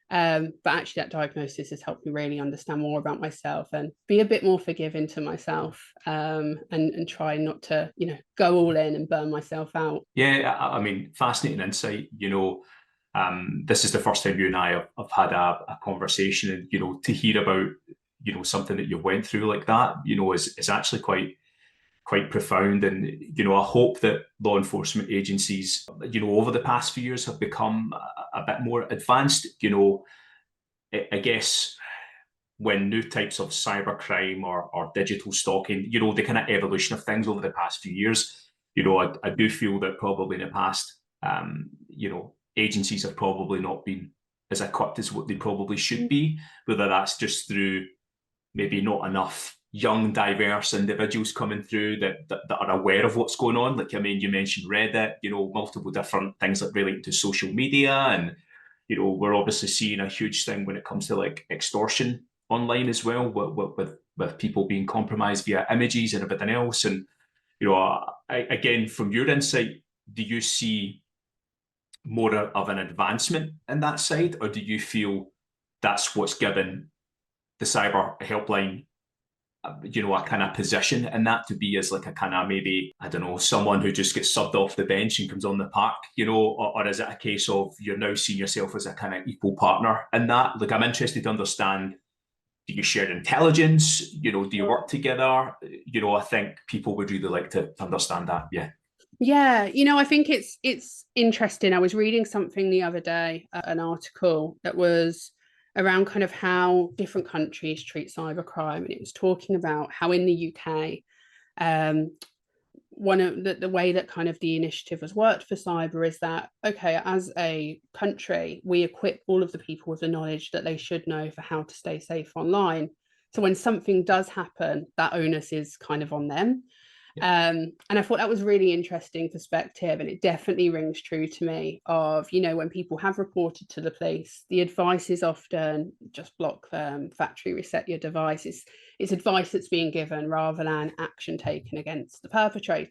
But actually that diagnosis has helped me really understand more about myself and be a bit more forgiving to myself, and try not to, go all in and burn myself out. Yeah, I mean, fascinating insight. This is the first time you and I have had a conversation, and to hear about something that you went through like that, is actually quite profound. And I hope that law enforcement agencies, over the past few years have become a bit more advanced. I guess when new types of cybercrime or digital stalking, the kind of evolution of things over the past few years, I do feel that probably in the past, agencies have probably not been as equipped as what they probably should be, whether that's just through maybe not enough young, diverse individuals coming through that are aware of what's going on. Like, I mean, you mentioned Reddit, multiple different things that relate to social media. And, we're obviously seeing a huge thing when it comes to like extortion online as well, with people being compromised via images and everything else. And, again, from your insight, do you see more of an advancement in that side, or do you feel that's what's given the cyber helpline, a kind of position in that, to be as like a kind of, maybe, I don't know, someone who just gets subbed off the bench and comes on the park, or is it a case of you're now seeing yourself as a kind of equal partner in that? Like, I'm interested to understand, do you share intelligence? Do you work together? I think people would really like to understand that. Yeah. Yeah, I think it's interesting. I was reading something the other day, an article that was around kind of how different countries treat cybercrime, and it was talking about how in the UK, um, one of the way that kind of the initiative has worked for cyber is that, okay, as a country, we equip all of the people with the knowledge that they should know for how to stay safe online. So when something does happen, that onus is kind of on them. And I thought that was really interesting perspective, and it definitely rings true to me of, when people have reported to the police, the advice is often just block them, factory reset your device. It's advice that's being given rather than action taken against the perpetrator.